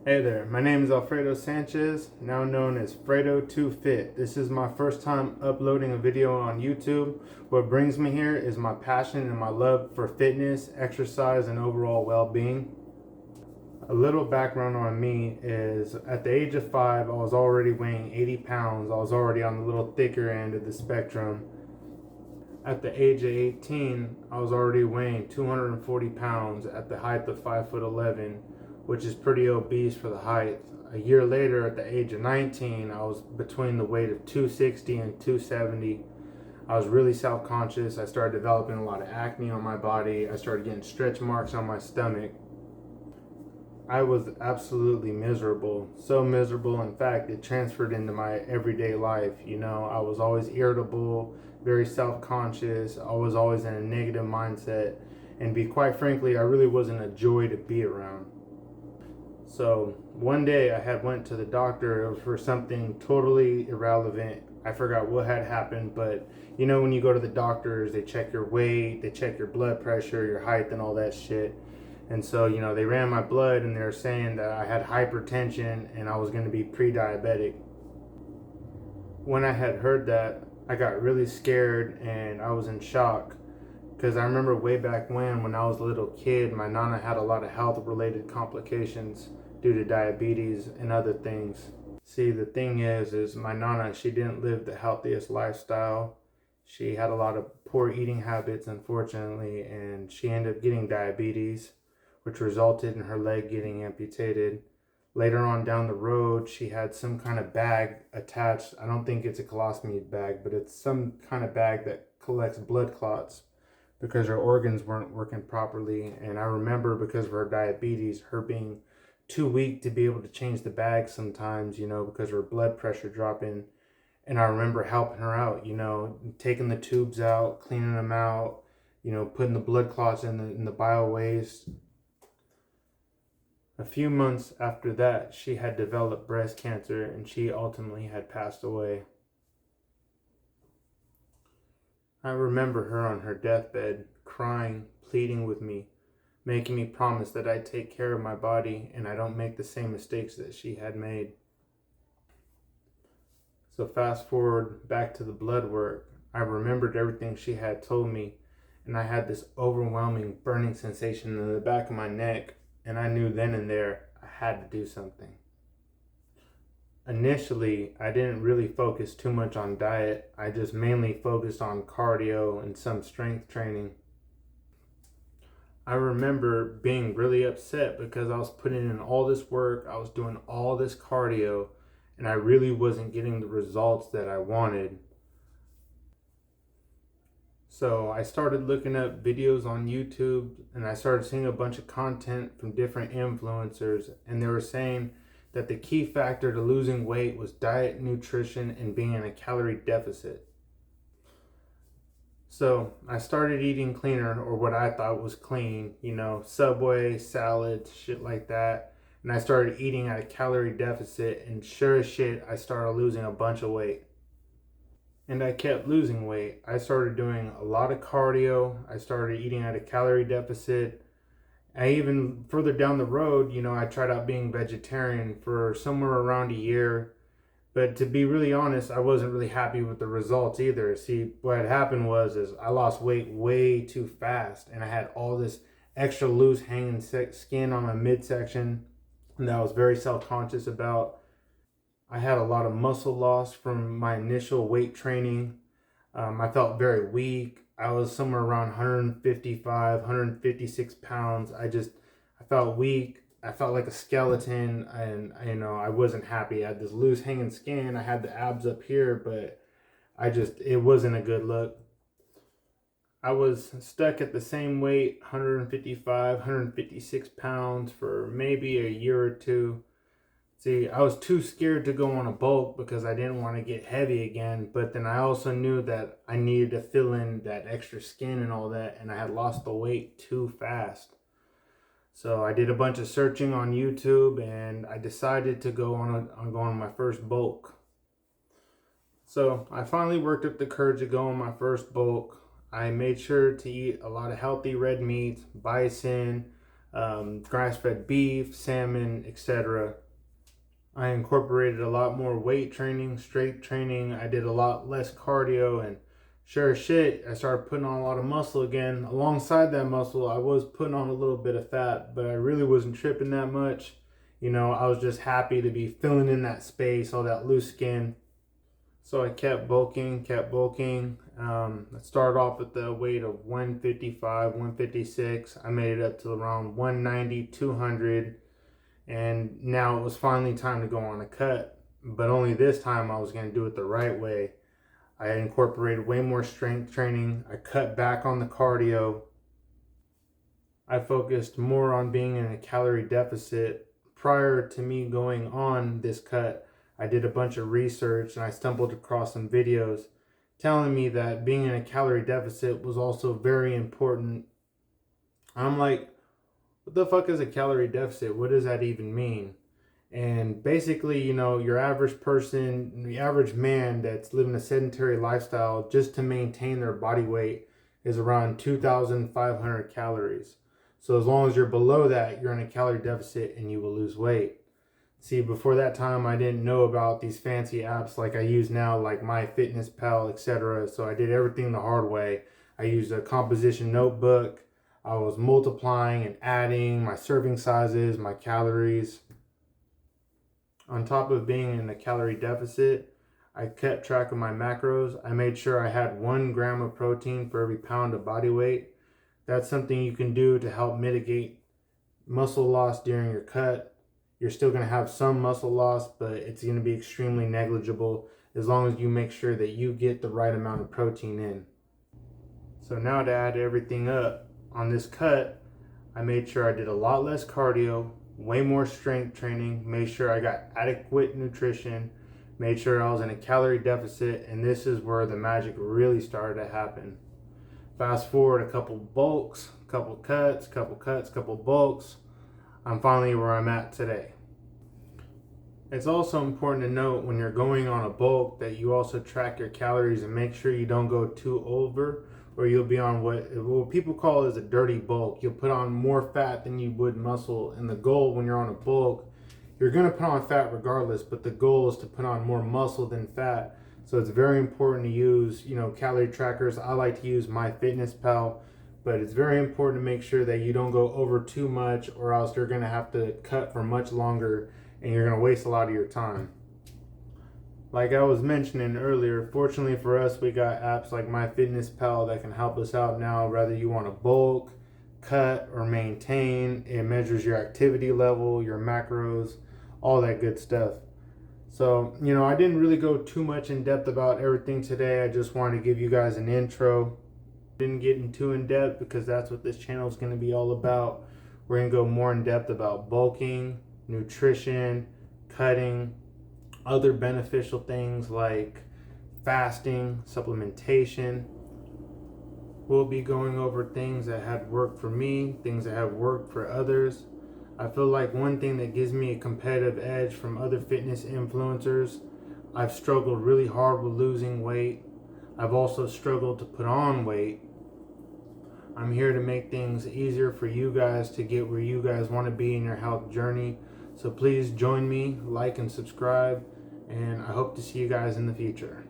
Hey there, my name is Alfredo Sanchez, now known as Fredo2Fit. This is my first time uploading a video on YouTube. What brings me here is my passion and my love for fitness, exercise, and overall well-being. A little background on me is at the age of 5, I was already weighing 80 pounds. I was already on the little thicker end of the spectrum. At the age of 18, I was already weighing 240 pounds at the height of 5'11", which is pretty obese for the height. A year later, at the age of 19, I was between the weight of 260 and 270. I was really self-conscious. I started developing a lot of acne on my body. I started getting stretch marks on my stomach. I was absolutely miserable, so miserable. In fact, it transferred into my everyday life. I was always irritable, very self-conscious. I was always in a negative mindset, and be quite frankly, I really wasn't a joy to be around. So one day I had went to the doctor for something totally irrelevant. I forgot what had happened, but when you go to the doctors, they check your weight, they check your blood pressure, your height, and all that shit. And so, they ran my blood and they were saying that I had hypertension and I was going to be pre-diabetic. When I had heard that, I got really scared and I was in shock because I remember way back when I was a little kid, my nana had a lot of health related complications due to diabetes and other things. See, the thing is my nana, she didn't live the healthiest lifestyle. She had a lot of poor eating habits, unfortunately, and she ended up getting diabetes, which resulted in her leg getting amputated. Later on down the road, she had some kind of bag attached. I don't think it's a colostomy bag, but it's some kind of bag that collects blood clots because her organs weren't working properly. And I remember, because of her diabetes, her being too weak to be able to change the bag sometimes, because of her blood pressure dropping. And I remember helping her out, taking the tubes out, cleaning them out, putting the blood clots in the bio waste. A few months after that, she had developed breast cancer and she ultimately had passed away. I remember her on her deathbed, crying, pleading with me, making me promise that I'd take care of my body and I don't make the same mistakes that she had made. So fast forward back to the blood work, I remembered everything she had told me, and I had this overwhelming burning sensation in the back of my neck, and I knew then and there I had to do something. Initially, I didn't really focus too much on diet. I just mainly focused on cardio and some strength training. I remember being really upset because I was putting in all this work, I was doing all this cardio, and I really wasn't getting the results that I wanted. So I started looking up videos on YouTube and I started seeing a bunch of content from different influencers, and they were saying that the key factor to losing weight was diet, nutrition, and being in a calorie deficit. So I started eating cleaner, or what I thought was clean, Subway, salads, shit like that. And I started eating at a calorie deficit, and sure as shit, I started losing a bunch of weight. And I kept losing weight. I started doing a lot of cardio. I started eating at a calorie deficit. I even further down the road, I tried out being vegetarian for somewhere around a year. But to be really honest, I wasn't really happy with the results either. See, what had happened was I lost weight way too fast, and I had all this extra loose hanging skin on my midsection that I was very self-conscious about. I had a lot of muscle loss from my initial weight training. I felt very weak. I was somewhere around 155, 156 pounds. I felt weak. I felt like a skeleton, and I wasn't happy. I had this loose hanging skin. I had the abs up here, but it wasn't a good look. I was stuck at the same weight, 155, 156 pounds, for maybe a year or two. See, I was too scared to go on a bulk because I didn't want to get heavy again, but then I also knew that I needed to fill in that extra skin and all that, and I had lost the weight too fast. So I did a bunch of searching on YouTube, and I decided to go on my first bulk. So I finally worked up the courage to go on my first bulk. I made sure to eat a lot of healthy red meats, bison, grass-fed beef, salmon, etc. I incorporated a lot more weight training, strength training. I did a lot less cardio, and sure as shit, I started putting on a lot of muscle again. Alongside that muscle, I was putting on a little bit of fat, but I really wasn't tripping that much. You know, I was just happy to be filling in that space, all that loose skin. So I kept bulking, I started off with the weight of 155, 156. I made it up to around 190, 200. And now it was finally time to go on a cut. But only this time I was going to do it the right way. I incorporated way more strength training. I cut back on the cardio. I focused more on being in a calorie deficit. Prior to me going on this cut, I did a bunch of research and I stumbled across some videos telling me that being in a calorie deficit was also very important. I'm like, what the fuck is a calorie deficit? What does that even mean? And basically, you know, your average person, the average man that's living a sedentary lifestyle, just to maintain their body weight is around 2,500 calories. So as long as you're below that, you're in a calorie deficit and you will lose weight. See, before that time, I didn't know about these fancy apps like I use now, like MyFitnessPal, etc. So I did everything the hard way. I used a composition notebook. I was multiplying and adding my serving sizes, my calories. On top of being in a calorie deficit, I kept track of my macros. I made sure I had 1 gram of protein for every pound of body weight. That's something you can do to help mitigate muscle loss during your cut. You're still going to have some muscle loss, but it's going to be extremely negligible as long as you make sure that you get the right amount of protein in. So now to add everything up, on this cut, I made sure I did a lot less cardio, way more strength training, made sure I got adequate nutrition, made sure I was in a calorie deficit, and this is where the magic really started to happen. Fast forward a couple bulks, couple cuts, couple bulks, I'm finally where I'm at today. It's also important to note when you're going on a bulk that you also track your calories and make sure you don't go too over, or you'll be on what people call as a dirty bulk. You'll put on more fat than you would muscle, and the goal when you're on a bulk, you're going to put on fat regardless, but the goal is to put on more muscle than fat. So it's very important to use, you know, calorie trackers. I like to use MyFitnessPal, but it's very important to make sure that you don't go over too much, or else you're going to have to cut for much longer and you're going to waste a lot of your time. Like I was mentioning earlier, fortunately for us, we got apps like MyFitnessPal that can help us out now, whether you want to bulk, cut, or maintain. It measures your activity level, your macros, all that good stuff. So, you know, I didn't really go too much in depth about everything today. I just wanted to give you guys an intro. Didn't get too in depth because that's what this channel is going to be all about. We're going to go more in depth about bulking, nutrition, cutting, other beneficial things like fasting, supplementation. We'll be going over things that have worked for me, things that have worked for others. I feel like one thing that gives me a competitive edge from other fitness influencers, I've struggled really hard with losing weight. I've also struggled to put on weight. I'm here to make things easier for you guys to get where you guys want to be in your health journey. So please join me, like and subscribe, and I hope to see you guys in the future.